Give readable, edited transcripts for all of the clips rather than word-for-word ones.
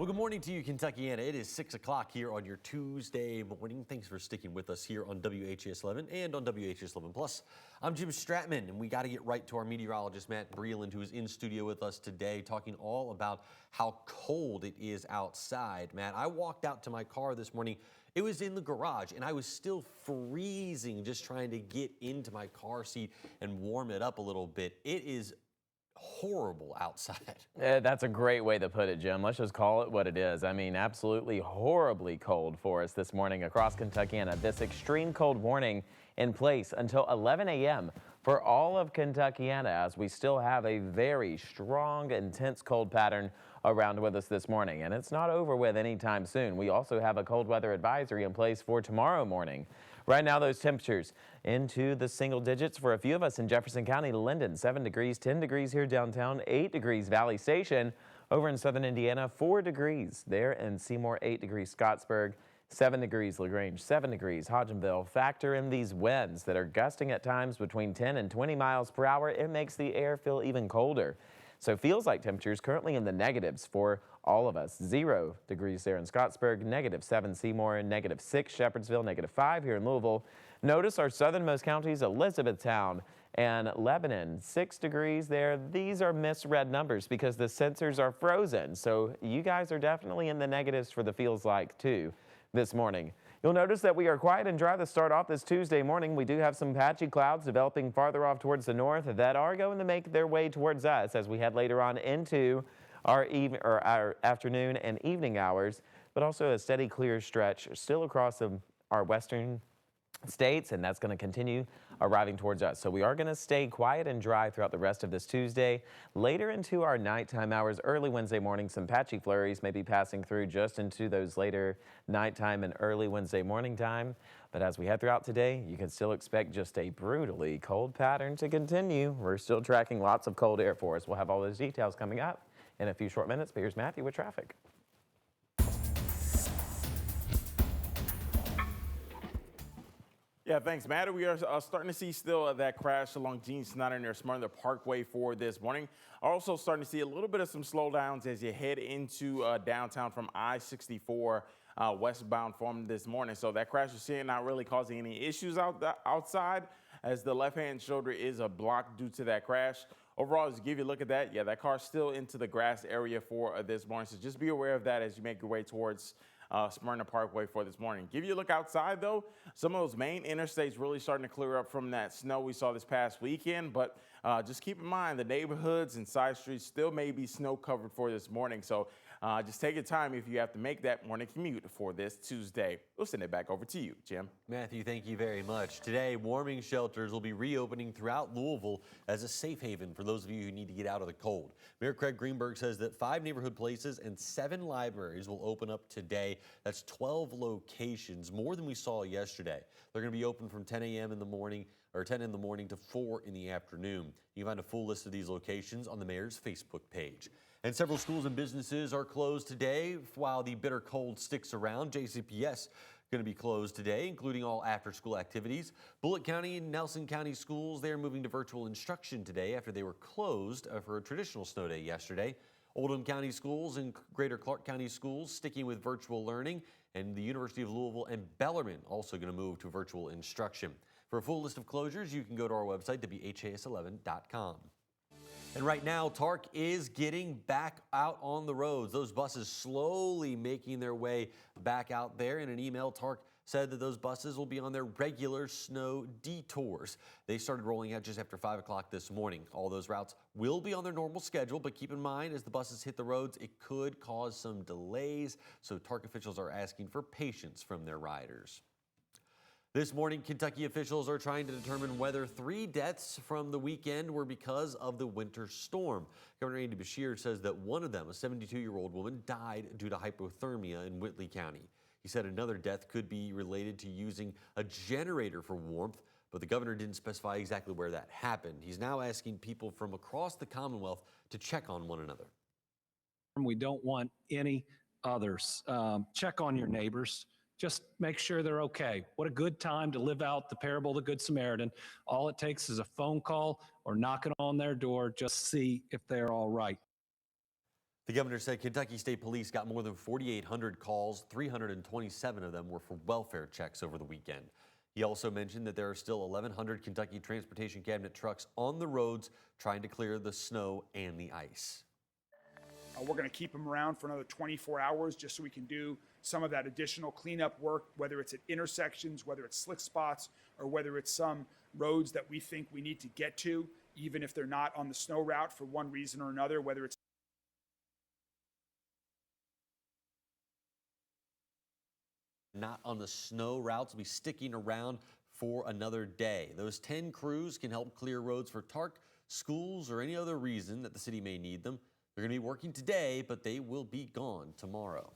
Well, good morning to you, Kentuckiana. It is 6 o'clock here on your Tuesday morning. Thanks for sticking with us here on WHAS 11 and on WHAS 11 Plus. I'm Jim Stratman, and we got to get right to our meteorologist, Matt Breland, who is in studio with us today, talking all about how cold it is outside. Matt, I walked out to my car this morning. It was in the garage, and I was still freezing just trying to get into my car seat and warm it up a little bit. It is horrible outside. That's a great way to put it, Jim. Let's just call it what it is. I mean, absolutely horribly cold for us this morning across Kentuckiana. This extreme cold warning in place until 11 a.m. for all of Kentuckiana, as we still have a very strong, intense cold pattern around with us this morning. And it's not over with anytime soon. We also have a cold weather advisory in place for tomorrow morning. Right now, those temperatures into the single digits for a few of us in Jefferson County. Linden, 7 degrees, 10 degrees here downtown, 8 degrees Valley Station. Over in southern Indiana, 4 degrees there in Seymour, 8 degrees Scottsburg, 7 degrees LaGrange, 7 degrees Hodgenville. Factor in these winds that are gusting at times between 10 and 20 miles per hour. It makes the air feel even colder. So feels like temperatures currently in the negatives for all of us. 0 degrees there in Scottsburg, -7 Seymour, -6 Shepherdsville, -5 here in Louisville. Notice our southernmost counties, Elizabethtown and Lebanon, 6 degrees there. These are misread numbers because the sensors are frozen. So you guys are definitely in the negatives for the feels like too this morning. You'll notice that we are quiet and dry to start off this Tuesday morning. We do have some patchy clouds developing farther off towards the north that are going to make their way towards us as we head later on into our afternoon and evening hours, but also a steady clear stretch still across our western states, and that's going to continue arriving towards us. So we are going to stay quiet and dry throughout the rest of this Tuesday. Later into our nighttime hours, early Wednesday morning, some patchy flurries may be passing through just into those later nighttime and early Wednesday morning time. But as we head throughout today, you can still expect just a brutally cold pattern to continue. We're still tracking lots of cold air for us. We'll have all those details coming up in a few short minutes. But here's Matthew with traffic. Yeah, thanks, Matt. We are starting to see still that crash along Gene Snyder near Smyrna Parkway for this morning. Also starting to see a little bit of some slowdowns as you head into downtown from I-64 westbound from this morning. So that crash you're seeing not really causing any issues outside, as the left-hand shoulder is blocked due to that crash. Overall, as you give you a look at that, yeah, that car's still into the grass area for this morning. So just be aware of that as you make your way towards Smyrna Parkway for this morning. Give you a look outside, though. Some of those main interstates really starting to clear up from that snow we saw this past weekend, but just keep in mind the neighborhoods and side streets still may be snow covered for this morning. So just take your time if you have to make that morning commute for this Tuesday. We'll send it back over to you, Jim. Matthew, thank you very much. Today, warming shelters will be reopening throughout Louisville as a safe haven for those of you who need to get out of the cold. Mayor Craig Greenberg says that 5 neighborhood places and 7 libraries will open up today. That's 12 locations, more than we saw yesterday. They're going to be open from 10 a.m. in the morning, or 10 in the morning to 4 in the afternoon. You can find a full list of these locations on the mayor's Facebook page. And several schools and businesses are closed today while the bitter cold sticks around. JCPS going to be closed today, including all after-school activities. Bullitt County and Nelson County schools, they are moving to virtual instruction today after they were closed for a traditional snow day yesterday. Oldham County schools and Greater Clark County schools sticking with virtual learning, and the University of Louisville and Bellarmine also going to move to virtual instruction. For a full list of closures, you can go to our website, WHAS11.com. And right now, TARC is getting back out on the roads. Those buses slowly making their way back out there. In an email, TARC said that those buses will be on their regular snow detours. They started rolling out just after 5 o'clock this morning. All those routes will be on their normal schedule, but keep in mind, as the buses hit the roads, it could cause some delays. So TARC officials are asking for patience from their riders. This morning, Kentucky officials are trying to determine whether 3 deaths from the weekend were because of the winter storm. Governor Andy Beshear says that one of them, a 72-year-old woman, died due to hypothermia in Whitley County. He said another death could be related to using a generator for warmth, but the governor didn't specify exactly where that happened. He's now asking people from across the Commonwealth to check on one another. We don't want any others. Check on your neighbors. Just make sure they're okay. What a good time to live out the parable of the Good Samaritan. All it takes is a phone call or knocking on their door. Just see if they're all right. The governor said Kentucky State Police got more than 4,800 calls. 327 of them were for welfare checks over the weekend. He also mentioned that there are still 1,100 Kentucky Transportation Cabinet trucks on the roads trying to clear the snow and the ice. We're going to keep them around for another 24 hours just so we can do some of that additional cleanup work, whether it's at intersections, whether it's slick spots, or whether it's some roads that we think we need to get to, even if they're not on the snow route for one reason or another, whether it's not on the snow routes, will be sticking around for another day. Those 10 crews can help clear roads for TARC, schools, or any other reason that the city may need them. They're going to be working today, but they will be gone tomorrow.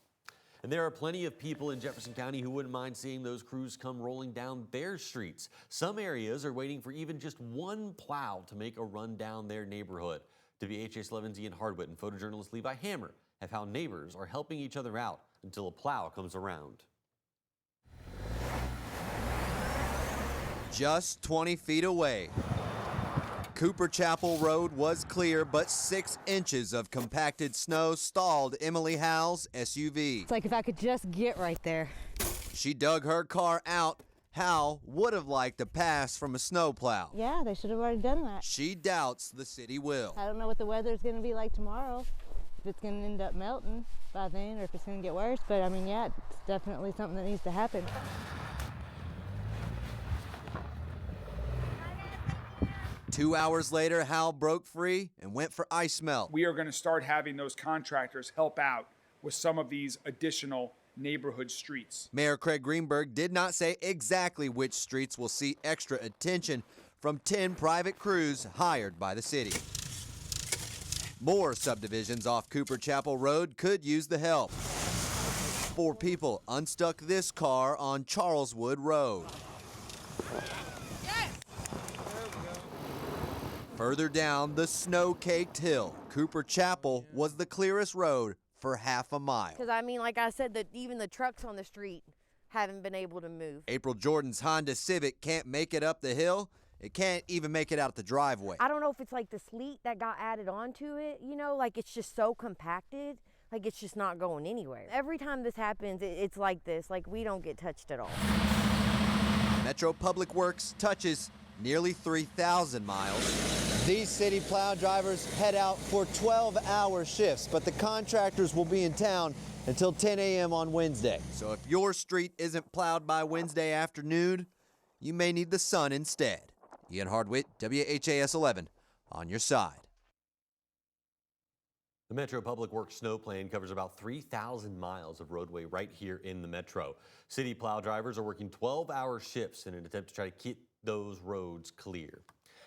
And there are plenty of people in Jefferson County who wouldn't mind seeing those crews come rolling down their streets. Some areas are waiting for even just one plow to make a run down their neighborhood. WHAS11's Ian Hardwitt and photojournalist Levi Hammer have how neighbors are helping each other out until a plow comes around. Just 20 feet away, Cooper Chapel Road was clear, but 6 inches of compacted snow stalled Emily Howell's SUV. It's like if I could just get right there. She dug her car out. Howell would have liked a pass from a snowplow. Yeah, they should have already done that. She doubts the city will. I don't know what the weather's going to be like tomorrow, if it's going to end up melting by then or if it's going to get worse. But I mean, yeah, it's definitely something that needs to happen. Two hours later, Howell broke free and went for ice melt. we are going to start having those contractors help out with some of these additional neighborhood streets. Mayor Craig Greenberg did not say exactly which streets will see extra attention from 10 private crews hired by the city. More subdivisions off Cooper Chapel Road could use the help. 4 people unstuck this car on Charleswood Road. Further down the snow-caked hill, Cooper Chapel was the clearest road for half a mile. Because, I mean, like I said, that even the trucks on the street haven't been able to move. April Jordan's Honda Civic can't make it up the hill. It can't even make it out the driveway. I don't know if it's like the sleet that got added onto it, you know, like it's just so compacted, like it's just not going anywhere. Every time this happens, it's like this, like we don't get touched at all. Metro Public Works touches nearly 3,000 miles. These city plow drivers head out for 12-hour shifts, but the contractors will be in town until 10 a.m. on Wednesday. So if your street isn't plowed by Wednesday afternoon, you may need the sun instead. Ian Hardwitt, WHAS 11, on your side. The Metro Public Works snow plan covers about 3,000 miles of roadway right here in the Metro. City plow drivers are working 12-hour shifts in an attempt to try to keep those roads clear.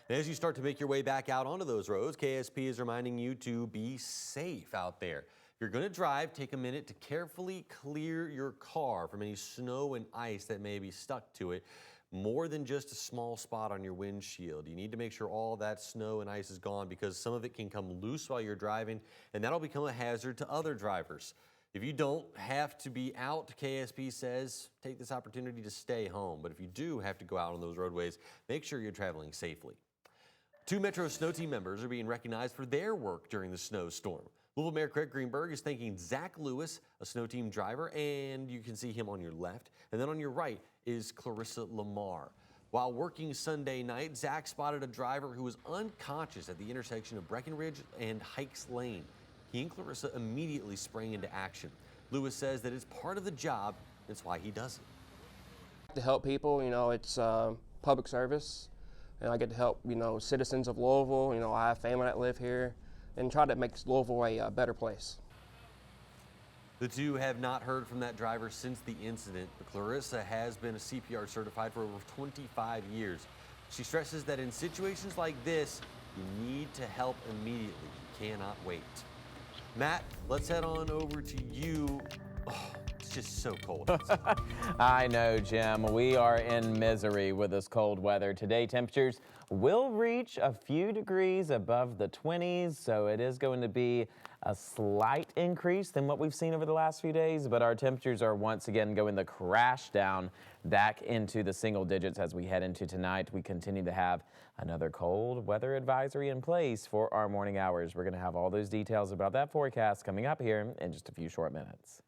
And as you start to make your way back out onto those roads, KSP is reminding you to be safe out there. If you're going to drive, take a minute to carefully clear your car from any snow and ice that may be stuck to it. More than just a small spot on your windshield. You need to make sure all that snow and ice is gone because some of it can come loose while you're driving, and that'll become a hazard to other drivers. If you don't have to be out, KSP says, take this opportunity to stay home. But if you do have to go out on those roadways, make sure you're traveling safely. 2 Metro Snow Team members are being recognized for their work during the snowstorm. Louisville Mayor Craig Greenberg is thanking Zach Lewis, a Snow Team driver, and you can see him on your left. And then on your right is Clarissa Lamar. While working Sunday night, Zach spotted a driver who was unconscious at the intersection of Breckenridge and Hikes Lane. He and Clarissa immediately sprang into action. Lewis says that it's part of the job, that's why he does it. To help people, you know, it's public service, and I get to help, you know, citizens of Louisville. You know, I have family that live here, and try to make Louisville a better place. The two have not heard from that driver since the incident, but Clarissa has been a CPR certified for over 25 years. She stresses that in situations like this, you need to help immediately. You cannot wait. Matt, let's head on over to you. Oh, it's just so cold. I know, Jim. We are in misery with this cold weather. Today, temperatures will reach a few degrees above the 20s, so it is going to be a slight increase than what we've seen over the last few days, but our temperatures are once again going to crash down back into the single digits as we head into tonight. We continue to have another cold weather advisory in place for our morning hours. We're going to have all those details about that forecast coming up here in just a few short minutes.